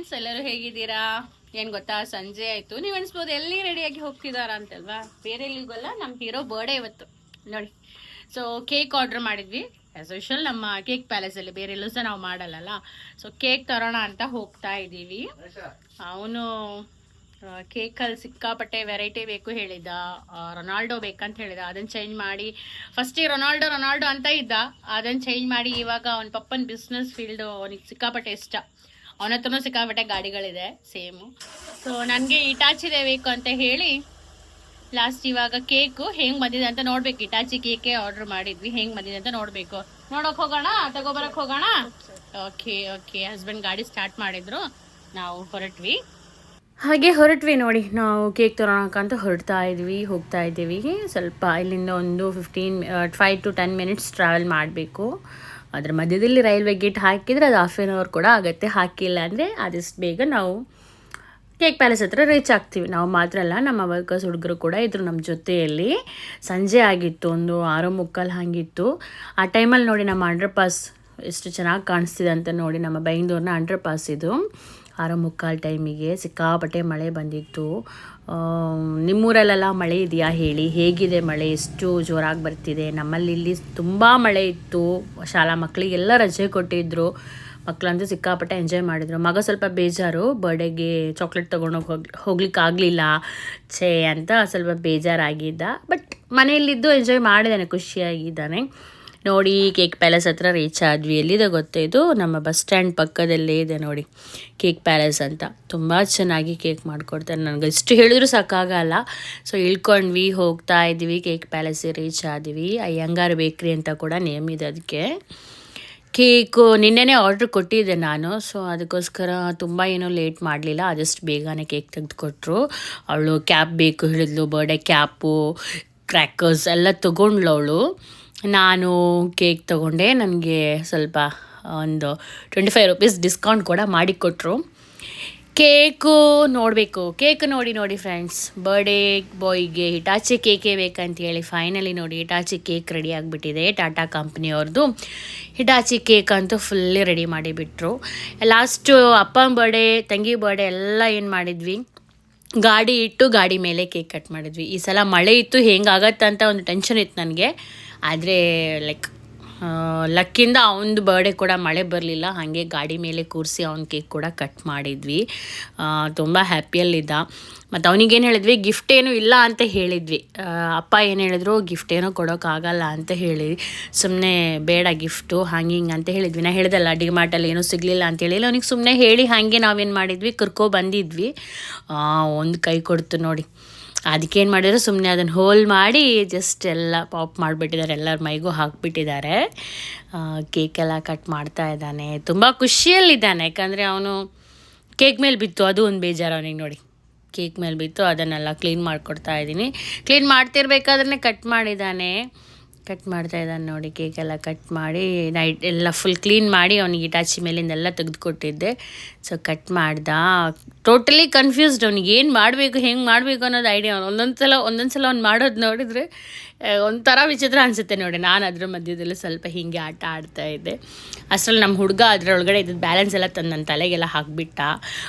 Friends, ಎಲ್ಲರೂ ಹೇಗಿದ್ದೀರಾ? ಏನು ಗೊತ್ತಾ, ಸಂಜೆ ಆಯಿತು. ನೀವು ಅನಿಸ್ಬೋದು ಎಲ್ಲಿ ರೆಡಿಯಾಗಿ ಹೋಗ್ತಿದ್ದಾರಾ ಅಂತಲ್ವಾ? ಬೇರೆ ಎಲ್ಲಿಗೋಲ್ಲ, ನಮ್ಮ ಹೀರೋ ಬರ್ಡೇ ಇವತ್ತು ನೋಡಿ. ಸೊ ಕೇಕ್ ಆರ್ಡರ್ ಮಾಡಿದ್ವಿ ಆ್ಯಸ್ ಯೂಶುವಲ್ ನಮ್ಮ ಕೇಕ್ ಪ್ಯಾಲೇಸಲ್ಲಿ. ಬೇರೆ ಎಲ್ಲೂ ಸಹ ನಾವು ಮಾಡಲ್ಲ. ಸೊ ಕೇಕ್ ತರೋಣ ಅಂತ ಹೋಗ್ತಾ ಇದ್ದೀವಿ. ಅವನು ಕೇಕಲ್ಲಿ ಸಿಕ್ಕಾಪಟ್ಟೆ ವೆರೈಟಿ ಬೇಕು ಹೇಳಿದ. ರೊನಾಲ್ಡೋ ಬೇಕಂತ ಹೇಳಿದ. ಅದನ್ನು ಚೇಂಜ್ ಮಾಡಿ, ಫಸ್ಟಿಗೆ ರೊನಾಲ್ಡೋ ಅಂತ ಇದ್ದ. ಅದನ್ನು ಚೇಂಜ್ ಮಾಡಿ ಇವಾಗ ಅವನ ಪಪ್ಪನ ಬಿಸ್ನೆಸ್ ಫೀಲ್ಡು ಅವನಿಗೆ ಸಿಕ್ಕಾಪಟ್ಟೆ ಇಷ್ಟ. ಅವನ ಹತ್ರನೂ ಸಿಕ್ಕಾಪಟ್ಟೆ ಗಾಡಿಗಳಿದೆ ಸೇಮು. ಸೊ ನನಗೆ ಇಟಾಚಿದೆ ಬೇಕು ಅಂತ ಹೇಳಿ ಲಾಸ್ಟ್ ಇವಾಗ ಕೇಕು ಹೆಂಗೆ ಬಂದಿದೆ ಅಂತ ನೋಡ್ಬೇಕು. ಇಟಾಚಿ ಕೇಕೆ ಆರ್ಡರ್ ಮಾಡಿದ್ವಿ. ಹೆಂಗೆ ಬಂದಿದೆ ಅಂತ ನೋಡಬೇಕು. ನೋಡೋಕೆ ಹೋಗೋಣ, ತಗೋಬರಕ್ಕೆ ಹೋಗೋಣ. ಓಕೆ ಹಸ್ಬೆಂಡ್ ಗಾಡಿ ಸ್ಟಾರ್ಟ್ ಮಾಡಿದ್ರು, ನಾವು ಹೊರಟ್ವಿ. ಹಾಗೆ ಹೊರಟ್ವಿ ನೋಡಿ. ನಾವು ಕೇಕ್ ತರೋಣಕ್ಕಂತ ಹೋಗ್ತಾ ಇದ್ದೀವಿ. ಸ್ವಲ್ಪ ಇಲ್ಲಿಂದ ಒಂದು 5 to 10 ಮಿನಿಟ್ಸ್ ಟ್ರಾವೆಲ್ ಮಾಡಬೇಕು. ಅದ್ರ ಮಧ್ಯದಲ್ಲಿ ರೈಲ್ವೆ ಗೇಟ್ ಹಾಕಿದರೆ ಅದು ಹಾಫ್ ಆನ್ ಅವರ್ ಕೂಡ ಆಗುತ್ತೆ. ಹಾಕಿಲ್ಲ ಅಂದರೆ ಆದಷ್ಟು ಬೇಗ ನಾವು ಕೇಕ್ ಪ್ಯಾಲೇಸ್ ಹತ್ರ ರೀಚ್ ಆಗ್ತೀವಿ. ನಾವು ಮಾತ್ರ ಅಲ್ಲ, ನಮ್ಮ ವರ್ಕರ್ಸ್ ಹುಡುಗರು ಕೂಡ ಇದ್ರು ನಮ್ಮ ಜೊತೆಯಲ್ಲಿ. ಸಂಜೆ ಆಗಿತ್ತು, ಒಂದು 6:45 ಹಾಗಿತ್ತು. ಆ ಟೈಮಲ್ಲಿ ನೋಡಿ ನಮ್ಮ ಅಂಡರ್ ಪಾಸ್ ಎಷ್ಟು ಚೆನ್ನಾಗಿ ಕಾಣಿಸ್ತಿದೆ ಅಂತ ನೋಡಿ. ನಮ್ಮ ಬೈಂದೂರಿನ ಅಂಡರ್ ಪಾಸ್ ಇದು. 6:45 ಟೈಮಿಗೆ ಸಿಕ್ಕಾಪಟ್ಟೆ ಮಳೆ ಬಂದಿತ್ತು. ನಿಮ್ಮೂರಲ್ಲೆಲ್ಲ ಮಳೆ ಇದೆಯಾ ಹೇಳಿ, ಹೇಗಿದೆ ಮಳೆ? ಎಷ್ಟು ಜೋರಾಗಿ ಬರ್ತಿದೆ? ನಮ್ಮಲ್ಲಿ ಇಲ್ಲಿ ತುಂಬ ಮಳೆ ಇತ್ತು. ಶಾಲಾ ಮಕ್ಕಳಿಗೆಲ್ಲ ರಜೆ ಕೊಟ್ಟಿದ್ದರು. ಮಕ್ಕಳಂತೂ ಸಿಕ್ಕಾಪಟ್ಟೆ ಎಂಜಾಯ್ ಮಾಡಿದರು. ಮಗ ಸ್ವಲ್ಪ ಬೇಜಾರು, ಬರ್ಡೇಗೆ ಚಾಕ್ಲೇಟ್ ತೊಗೊಂಡೋಗಿ ಹೋಗ್ಲಿಕ್ಕೆ ಆಗಲಿಲ್ಲ ಅಂತ ಸ್ವಲ್ಪ ಬೇಜಾರಾಗಿದ್ದ. ಬಟ್ ಮನೆಯಲ್ಲಿದ್ದು ಎಂಜಾಯ್ ಮಾಡಿದ್ದಾನೆ, ಖುಷಿಯಾಗಿದ್ದಾನೆ. ನೋಡಿ ಕೇಕ್ ಪ್ಯಾಲೇಸ್ ಹತ್ರ ರೀಚ್ ಆದ್ವಿ. ಎಲ್ಲಿದೆ ಗೊತ್ತೇ, ಇದು ನಮ್ಮ ಬಸ್ ಸ್ಟ್ಯಾಂಡ್ ಪಕ್ಕದಲ್ಲೇ ಇದೆ ನೋಡಿ ಕೇಕ್ ಪ್ಯಾಲೇಸ್ ಅಂತ. ತುಂಬ ಚೆನ್ನಾಗಿ ಕೇಕ್ ಮಾಡಿಕೊಡ್ತಾರೆ. ನನಗೆ ಎಷ್ಟು ಹೇಳಿದ್ರು ಸಾಕಾಗಲ್ಲ. ಸೊ ಇಳ್ಕೊಂಡ್ವಿ, ಹೋಗ್ತಾ ಇದ್ವಿ. ಕೇಕ್ ಪ್ಯಾಲೇಸಿಗೆ ರೀಚ್ ಆದ್ವಿ. ಅಯ್ಯಂಗಾರ್ ಬೇಕ್ರಿ ಅಂತ ಕೂಡ ನೇಮ್ ಇದೆ ಅದಕ್ಕೆ. ಕೇಕು ನಿನ್ನೆನೇ ಆರ್ಡ್ರ್ ಕೊಟ್ಟಿದ್ದೆ ನಾನು. ಸೊ ಅದಕ್ಕೋಸ್ಕರ ತುಂಬ ಏನೂ ಲೇಟ್ ಮಾಡಲಿಲ್ಲ. ಆದಷ್ಟು ಬೇಗನೆ ಕೇಕ್ ತೆಗೆದುಕೊಟ್ರು. ಅವಳು ಕ್ಯಾಪ್ ಬೇಕು ಹೇಳಿದ್ಲು, ಬರ್ಡೇ ಕ್ಯಾಪು, ಕ್ರ್ಯಾಕರ್ಸ್ ಎಲ್ಲ ತೊಗೊಂಡ್ಳು ಅವಳು. ನಾನು ಕೇಕ್ ತೊಗೊಂಡೆ. ನನಗೆ ಸ್ವಲ್ಪ ಒಂದು 25 ರೂಪೀಸ್ ಡಿಸ್ಕೌಂಟ್ ಕೂಡ ಮಾಡಿಕೊಟ್ರು. ಕೇಕು ನೋಡಬೇಕು. ಕೇಕ್ ನೋಡಿ ಫ್ರೆಂಡ್ಸ್, ಬರ್ಡೇ ಬಾಯ್ಗೆ ಹಿಟಾಚಿ ಕೇಕೇ ಬೇಕಂತ ಹೇಳಿ ಫೈನಲಿ ನೋಡಿ ಹಿಟಾಚಿ ಕೇಕ್ ರೆಡಿ ಆಗಿಬಿಟ್ಟಿದೆ. ಟಾಟಾ ಕಂಪ್ನಿಯವ್ರದ್ದು ಹಿಟಾಚಿ ಕೇಕ್ ಅಂತೂ ಫುಲ್ಲಿ ರೆಡಿ ಮಾಡಿಬಿಟ್ರು. ಲಾಸ್ಟು ಅಪ್ಪನ ಬರ್ಡೇ, ತಂಗಿ ಬರ್ಡೇ ಎಲ್ಲ ಏನು ಮಾಡಿದ್ವಿ, ಗಾಡಿ ಇಟ್ಟು ಗಾಡಿ ಮೇಲೆ ಕೇಕ್ ಕಟ್ ಮಾಡಿದ್ವಿ. ಈ ಸಲ ಮಳೆ ಇತ್ತು, ಹೆಂಗಾಗತ್ತಂತ ಒಂದು ಟೆನ್ಷನ್ ಇತ್ತು ನನಗೆ. ಆದರೆ ಲಕ್ಕಿಂದ ಅವನದು ಬರ್ಡೇ ಕೂಡ ಮಳೆ ಬರಲಿಲ್ಲ. ಹಾಗೆ ಗಾಡಿ ಮೇಲೆ ಕೂರಿಸಿ ಅವ್ನ ಕೇಕ್ ಕೂಡ ಕಟ್ ಮಾಡಿದ್ವಿ. ತುಂಬ ಹ್ಯಾಪಿಯಲ್ಲಿದ್ದ. ಮತ್ತು ಅವನಿಗೇನು ಹೇಳಿದ್ವಿ, ಗಿಫ್ಟ್ ಏನೂ ಇಲ್ಲ ಅಂತ ಹೇಳಿದ್ವಿ. ಅಪ್ಪ ಏನು ಹೇಳಿದ್ರು, ಗಿಫ್ಟ್ ಏನೂ ಕೊಡೋಕ್ಕಾಗಲ್ಲ ಅಂತ ಹೇಳಿ, ಸುಮ್ಮನೆ ಬೇಡ ಗಿಫ್ಟು ಹಿಂಗೆ ಅಂತ ಹೇಳಿದ್ವಿ. ನಾ ಹೇಳಿದಲ್ಲ ಡಿಮಾರ್ಟಲ್ಲಿ ಏನೂ ಸಿಗಲಿಲ್ಲ ಅಂತೇಳಿ, ಅವನಿಗೆ ಸುಮ್ಮನೆ ಹೇಳಿ ಹಾಗೆ ನಾವೇನು ಮಾಡಿದ್ವಿ, ಬಂದಿದ್ವಿ. ಒಂದು ಕೈ ಕೊಡ್ತು ನೋಡಿ. ಅದಕ್ಕೇನು ಮಾಡಿದ್ರು, ಸುಮ್ಮನೆ ಅದನ್ನು ಹೋಲ್ ಮಾಡಿ ಜಸ್ಟ್ ಎಲ್ಲ ಪಾಪ್ ಮಾಡಿಬಿಟ್ಟಿದ್ದಾರೆ. ಎಲ್ಲರ ಮೈಗೂ ಹಾಕಿಬಿಟ್ಟಿದ್ದಾರೆ. ಕೇಕೆಲ್ಲ ಕಟ್ ಮಾಡ್ತಾ ಇದ್ದಾನೆ. ತುಂಬ ಖುಷಿಯಲ್ಲಿದ್ದಾನೆ. ಯಾಕಂದರೆ ಅವನು ಕೇಕ್ ಮೇಲೆ ಬಿತ್ತು, ಅದು ಒಂದು ಬೇಜಾರು ಅವನಿಗೆ ನೋಡಿ. ಕೇಕ್ ಮೇಲೆ ಬಿತ್ತು, ಅದನ್ನೆಲ್ಲ ಕ್ಲೀನ್ ಮಾಡಿಕೊಡ್ತಾ ಇದ್ದೀನಿ. ಕ್ಲೀನ್ ಮಾಡ್ತಿರ್ಬೇಕಾದ್ರೆ ಕಟ್ ಮಾಡ್ತಾ ಇದ್ದಾನೆ ನೋಡಿ. ಕೇಕೆಲ್ಲ ಕಟ್ ಮಾಡಿ ನೈಟ್ ಎಲ್ಲ ಫುಲ್ ಕ್ಲೀನ್ ಮಾಡಿ ಅವನಿಗೆ ಇಟಾಚಿ ಮೇಲಿಂದೆಲ್ಲ ತೆಗೆದುಕೊಟ್ಟಿದ್ದೆ. ಸೊ ಕಟ್ ಮಾಡ್ದ. Totally confused. ಅವ್ನಿಗೆ ಏನು ಮಾಡಬೇಕು, ಹೆಂಗೆ ಮಾಡಬೇಕು ಅನ್ನೋದು ಐಡಿಯಾ. ಒಂದೊಂದು ಸಲ ಅವ್ನು ಮಾಡೋದು ನೋಡಿದರೆ ಒಂಥರ ವಿಚಿತ್ರ ಅನಿಸುತ್ತೆ ನೋಡಿ. ನಾನು ಅದ್ರ ಮಧ್ಯದಲ್ಲಿ ಸ್ವಲ್ಪ ಹೀಗೆ ಆಟ ಆಡ್ತಾ ಇದ್ದೆ. ಅಷ್ಟರಲ್ಲಿ ನಮ್ಮ ಹುಡುಗ ಅದರೊಳಗಡೆ ಇದ್ದು ಬ್ಯಾಲೆನ್ಸ್ ಎಲ್ಲ ತಂದು ನನ್ನ ತಲೆಗೆಲ್ಲ ಹಾಕಿಬಿಟ್ಟ.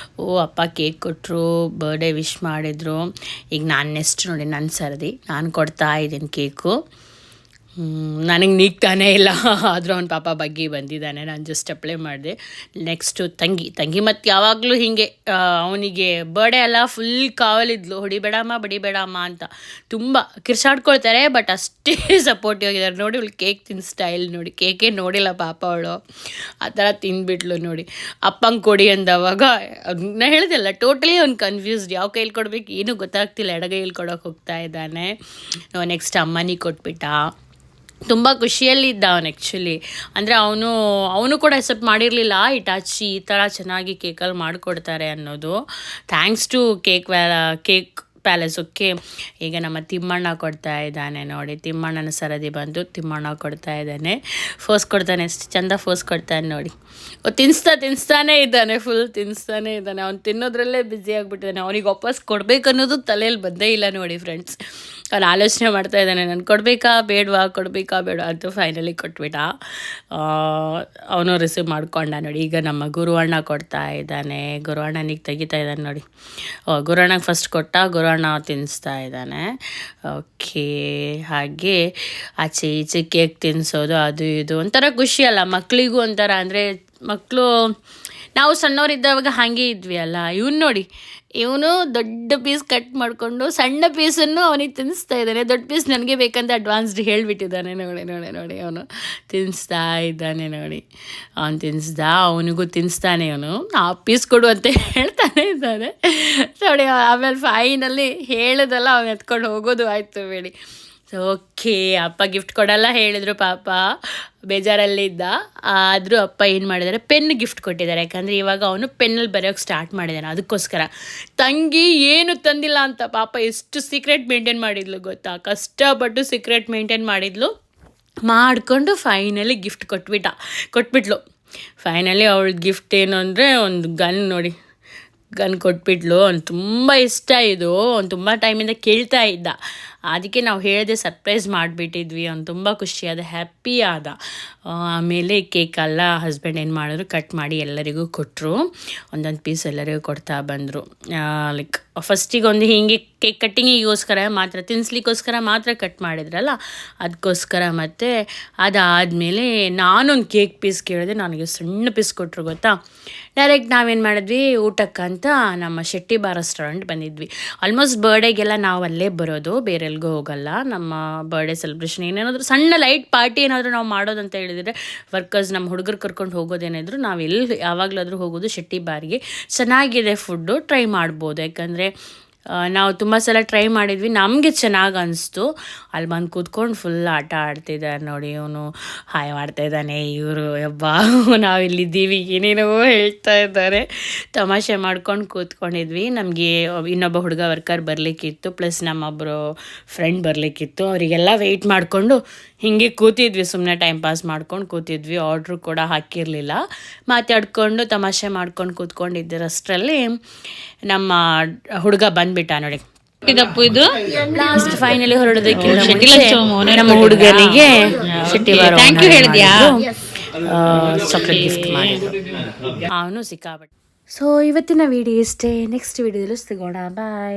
ಅಪ್ಪ ಕೇಕ್ ಕೊಟ್ಟರು, ಬರ್ಡೇ ವಿಶ್ ಮಾಡಿದರು. ಈಗ ನಾನು ನೆಕ್ಸ್ಟ್ ನೋಡಿ ನನ್ನ ಸರದಿ, ನಾನು ಕೊಡ್ತಾ ಇದ್ದೀನಿ ಕೇಕು. ನನಗೆ ನೀಗ್ತಾನೇ ಇಲ್ಲ. ಆದರೂ ಅವನ ಪಾಪ ಬಗ್ಗೆ ಬಂದಿದ್ದಾನೆ. ನಾನು ಜಸ್ಟ್ ಅಪ್ಲೈ ಮಾಡಿದೆ. ನೆಕ್ಸ್ಟು ತಂಗಿ ಮತ್ತು ಯಾವಾಗಲೂ ಹೀಗೆ ಅವನಿಗೆ ಬರ್ಡೇ ಎಲ್ಲ ಫುಲ್ ಕಾವಲಿದ್ಲು, ಬಡಿಬೇಡಮ್ಮ ಅಂತ. ತುಂಬ ಕಿರ್ಚಾಡ್ಕೊಳ್ತಾರೆ, ಬಟ್ ಅಷ್ಟೇ ಸಪೋರ್ಟಿವ್ ಆಗಿದ್ದಾರೆ ನೋಡಿ. ಅವಳು ಕೇಕ್ ತಿನ್ನ ಸ್ಟೈಲ್ ನೋಡಿ, ಕೇಕೇ ನೋಡಿಲ್ಲ ಪಾಪ ಅವಳು, ಆ ಥರ ತಿಂದ್ಬಿಟ್ಲು ನೋಡಿ. ಅಪ್ಪಂಗೆ ಕೊಡಿ ಅಂದವಾಗ ನಾನು ಹೇಳಿದೆಲ್ಲ, ಟೋಟಲಿ ಅವ್ನು ಕನ್ಫ್ಯೂಸ್ಡ್. ಯಾವ ಕೈಲಿ ಕೊಡಬೇಕು ಏನೂ ಗೊತ್ತಾಗ್ತಿಲ್ಲ. ಎಡಗೈಯಲ್ಲಿ ಕೊಡೋಕೆ ಹೋಗ್ತಾ ಇದ್ದಾನೆ. ನೆಕ್ಸ್ಟ್ ಅಮ್ಮನಿಗೆ ಕೊಟ್ಬಿಟ್ಟ. ತುಂಬ ಖುಷಿಯಲ್ಲಿದ್ದ ಅವನು ಆ್ಯಕ್ಚುಲಿ. ಅಂದರೆ ಅವನು ಕೂಡ ಎಕ್ಸೆಪ್ಟ್ ಮಾಡಿರಲಿಲ್ಲ ಹಿಟಾಚಿ ಈ ಥರ ಚೆನ್ನಾಗಿ ಕೇಕಲ್ಲಿ ಮಾಡಿಕೊಡ್ತಾರೆ ಅನ್ನೋದು. Thanks to cake palace. Okay, ಈಗ ನಮ್ಮ ತಿಮ್ಮಣ್ಣ ಕೊಡ್ತಾ ಇದ್ದಾನೆ ನೋಡಿ. ತಿಮ್ಮಣ್ಣನ ಸರದಿ ಬಂದು ತಿಮ್ಮಣ್ಣ ಕೊಡ್ತಾ ಇದ್ದಾನೆ. ಫೋಸ್ ಕೊಡ್ತಾನೆ, ಎಷ್ಟು ಚೆಂದ ಫೋಸ್ ಕೊಡ್ತಾನೆ ನೋಡಿ. ತಿನ್ನಿಸ್ತಾನೇ ಇದ್ದಾನೆ, ಫುಲ್ ತಿನ್ನಿಸ್ತಾನೇ ಇದ್ದಾನೆ. ಅವ್ನು ತಿನ್ನೋದ್ರಲ್ಲೇ ಬ್ಯುಸಿ ಆಗಿಬಿಟ್ಟಿದ್ದಾನೆ. ಅವನಿಗೆ ವಾಪಸ್ ಕೊಡಬೇಕು ಅನ್ನೋದು ತಲೆಯಲ್ಲಿ ಬಂದೇ ಇಲ್ಲ ನೋಡಿ ಫ್ರೆಂಡ್ಸ್. ಅವ್ನು ಆಲೋಚನೆ ಮಾಡ್ತಾ ಇದ್ದಾನೆ, ನಾನು ಕೊಡಬೇಕಾ ಬೇಡವಾ ಅಂತ ಫೈನಲಿ ಕೊಟ್ಬಿಟ್ಟ. ಅವನು ರಿಸೀವ್ ಮಾಡ್ಕೊಂಡ ನೋಡಿ. ಈಗ ನಮ್ಮ ಗುರುವಣ್ಣ ಕೊಡ್ತಾ ಇದ್ದಾನೆ, ಗುರುವಣ್ಣನಿಗೆ ತೆಗಿತಾ ಇದ್ದಾನೆ ನೋಡಿ. ಗುರುವಣ್ಣಗೆ ಫಸ್ಟ್ ಕೊಟ್ಟ, ಗುರುವಣ್ಣ ತಿನ್ನಿಸ್ತಾ ಇದ್ದಾನೆ. ಓಕೆ, ಹಾಗೆ ಆಚೆ ಈಚೆ ಕೇಕ್ ತಿನ್ನಿಸೋದು ಅದು ಇದು ಒಂಥರ ಖುಷಿ ಅಲ್ಲ ಮಕ್ಕಳಿಗೂ ಒಂಥರ. ಅಂದರೆ ಮಕ್ಕಳು ನಾವು ಸಣ್ಣವರಿದ್ದಾವಾಗ ಹಾಗೆ ಇದ್ವಿ ಅಲ್ಲ. ಇವನು ನೋಡಿ, ಇವನು ದೊಡ್ಡ ಪೀಸ್ ಕಟ್ ಮಾಡಿಕೊಂಡು ಸಣ್ಣ ಪೀಸನ್ನು ಅವನಿಗೆ ತಿನ್ನಿಸ್ತಾ ಇದ್ದಾನೆ. ದೊಡ್ಡ ಪೀಸ್ ನನಗೆ ಬೇಕಂತ ಅಡ್ವಾನ್ಸ್ಡ್ ಹೇಳಿಬಿಟ್ಟಿದ್ದಾನೆ. ನೋಡಿ ಅವನು ತಿನ್ನಿಸ್ತಾ ಇದ್ದಾನೆ ನೋಡಿ. ಅವನು ತಿನ್ನಿಸ್ದ, ಅವನಿಗೂ ತಿನ್ನಿಸ್ತಾನೆ. ಅವನು ಆ ಪೀಸ್ ಕೊಡು ಅಂತ ಹೇಳ್ತಾನೆ ಇದ್ದಾನೆ ನೋಡಿ. ಆಮೇಲೆ ಫೈನಲ್ಲಿ ಹೇಳೋದಲ್ಲ ಅವನು ಎತ್ಕೊಂಡು ಹೋಗೋದು ಆಯಿತು ಬೇಡಿ. ಓಕೆ, ಅಪ್ಪ ಗಿಫ್ಟ್ ಕೊಡಲ್ಲ ಹೇಳಿದರು, ಪಾಪ ಬೇಜಾರಲ್ಲಿದ್ದ. ಆದರೂ ಅಪ್ಪ ಏನು ಮಾಡಿದ್ದಾರೆ, ಪೆನ್ ಗಿಫ್ಟ್ ಕೊಟ್ಟಿದ್ದಾರೆ. ಯಾಕಂದರೆ ಇವಾಗ ಅವನು ಪೆನ್ನಲ್ಲಿ ಬರೆಯೋಕ್ಕೆ ಸ್ಟಾರ್ಟ್ ಮಾಡಿದ್ದಾನೆ. ಅದಕ್ಕೋಸ್ಕರ ತಂಗಿ ಏನು ತಂದಿಲ್ಲ ಅಂತ ಪಾಪ ಎಷ್ಟು ಸೀಕ್ರೆಟ್ ಮೇಂಟೈನ್ ಮಾಡಿದ್ಲು ಗೊತ್ತಾ. ಕಷ್ಟಪಟ್ಟು ಸೀಕ್ರೆಟ್ ಮೇಂಟೈನ್ ಮಾಡಿಕೊಂಡು ಫೈನಲಿ ಗಿಫ್ಟ್ ಕೊಟ್ಬಿಟ್ಲು. ಫೈನಲಿ ಅವಳ ಗಿಫ್ಟ್ ಏನು ಅಂದರೆ ಒಂದು ಗನ್ ನೋಡಿ, ಗನ್ ಕೊಟ್ಬಿಟ್ಲು. ಅವ್ನು ತುಂಬ ಇಷ್ಟ ಇದು, ಅವ್ನು ತುಂಬ ಟೈಮಿಂದ ಕೇಳ್ತಾ ಇದ್ದ. ಅದಕ್ಕೆ ನಾವು ಹೇಳಿದೆ ಸರ್ಪ್ರೈಸ್ ಮಾಡಿಬಿಟ್ಟಿದ್ವಿ. ಅವ್ನು ತುಂಬ ಖುಷಿಯಾದ, ಹ್ಯಾಪಿ ಆದ. ಆಮೇಲೆ ಕೇಕೆಲ್ಲ ಹಸ್ಬೆಂಡ್ ಏನು ಮಾಡಿದ್ರು, ಕಟ್ ಮಾಡಿ ಎಲ್ಲರಿಗೂ ಕೊಟ್ಟರು. ಒಂದೊಂದು ಪೀಸ್ ಎಲ್ಲರಿಗೂ ಕೊಡ್ತಾ ಬಂದರು. ಲೈಕ್ ಫಸ್ಟಿಗೆ ಒಂದು ಹೀಗೆ ಕೇಕ್ ಕಟ್ಟಿಂಗಿಗೋಸ್ಕರ ಮಾತ್ರ, ತಿನ್ನಿಸ್ಲಿಕ್ಕೋಸ್ಕರ ಮಾತ್ರ ಕಟ್ ಮಾಡಿದ್ರಲ್ಲ, ಅದಕ್ಕೋಸ್ಕರ. ಮತ್ತು ಅದಾದಮೇಲೆ ನಾನೊಂದು ಕೇಕ್ ಪೀಸ್ ಕೇಳಿದೆ, ನನಗೆ ಸಣ್ಣ ಪೀಸ್ ಕೊಟ್ಟರು ಗೊತ್ತಾ. ಡೈರೆಕ್ಟ್ ನಾವೇನು ಮಾಡಿದ್ವಿ, ಊಟಕ್ಕಂತ ನಮ್ಮ ಶೆಟ್ಟಿ ಬಾರ್ ರೆಸ್ಟೋರೆಂಟ್ ಬಂದಿದ್ವಿ. ಆಲ್ಮೋಸ್ಟ್ ಬರ್ಡೇಗೆಲ್ಲ ನಾವು ಅಲ್ಲೇ ಬರೋದು, ಬೇರೆ ಎಲ್ಗೂ ಹೋಗಲ್ಲ. ನಮ್ಮ ಬರ್ಡೇ ಸೆಲೆಬ್ರೇಷನ್ ಏನೇನಾದರೂ ಸಣ್ಣ ಲೈಟ್ ಪಾರ್ಟಿ ಏನಾದರೂ ನಾವು ಮಾಡೋದಂತ ಹೇಳಿದರೆ, ವರ್ಕರ್ಸ್ ನಮ್ಮ ಹುಡುಗರು ಕರ್ಕೊಂಡು ಹೋಗೋದೇನಾದರೂ ನಾವು ಎಲ್ಲಿ ಯಾವಾಗಲಾದರೂ ಹೋಗೋದು ಶೆಟ್ಟಿ ಬಾರಿಗೆ. ಚೆನ್ನಾಗಿದೆ ಫುಡ್ಡು, ಟ್ರೈ ಮಾಡ್ಬೋದು. ಯಾಕಂದರೆ ನಾವು ತುಂಬ ಸಲ ಟ್ರೈ ಮಾಡಿದ್ವಿ, ನಮಗೆ ಚೆನ್ನಾಗಿ ಅನಿಸ್ತು. ಅಲ್ಲಿ ಬಂದು ಕೂತ್ಕೊಂಡು ಫುಲ್ ಆಟ ಆಡ್ತಿದ್ದಾರೆ ನೋಡಿ. ಇವನು ಹಾಯ್ ಮಾಡ್ತಾಯಿದ್ದಾನೆ, ಇವರು ಯಬ್ಬಾ ನಾವಿಲ್ಲಿದ್ದೀವಿ ಏನೇನೋ ಹೇಳ್ತಾ ಇದ್ದಾರೆ. ತಮಾಷೆ ಮಾಡ್ಕೊಂಡು ಕೂತ್ಕೊಂಡಿದ್ವಿ. ನಮಗೆ ಇನ್ನೊಬ್ಬ ಹುಡುಗ ವರ್ಕರ್ ಬರಲಿಕ್ಕಿತ್ತು, ಪ್ಲಸ್ ನಮ್ಮೊಬ್ಬರು ಫ್ರೆಂಡ್ ಬರಲಿಕ್ಕಿತ್ತು. ಅವರಿಗೆಲ್ಲ ವೆಯ್ಟ್ ಮಾಡಿಕೊಂಡು ಹೀಗೆ ಕೂತಿದ್ವಿ, ಸುಮ್ಮನೆ ಟೈಮ್ ಪಾಸ್ ಮಾಡ್ಕೊಂಡು ಕೂತಿದ್ವಿ. ಆರ್ಡ್ರು ಕೂಡ ಹಾಕಿರಲಿಲ್ಲ, ಮಾತಾಡ್ಕೊಂಡು ತಮಾಷೆ ಮಾಡ್ಕೊಂಡು ಕೂತ್ಕೊಂಡಿದ್ದರಷ್ಟರಲ್ಲಿ ನಮ್ಮ ಹುಡುಗ ಬಂದ್ಬಿಟ್ಟ ನೋಡಿ. ಇದು ಲಾಸ್ಟ್ ಫೈನಲಿ ಹೊರಡೋದಕ್ಕಿಂತ ನಮ್ಮ ಹುಡುಗನಿಗೆ ಥ್ಯಾಂಕ್ ಯು ಹೇಳಿದ್ಯಾ, ಚಾಕ್ಲೇಟ್ ಗಿಫ್ಟ್ ಮಾಡಿದ್ರು. ಅವನು ಸಿಕ್ಕಾಬಟ್ಟೆ. ಸೊ ಇವತ್ತಿನ ವಿಡಿಯೋ ಇಷ್ಟೇ. ನೆಕ್ಸ್ಟ್ ವಿಡಿಯೋದಲ್ಲಿ ಸಿಗೋಣ, ಬಾಯ್.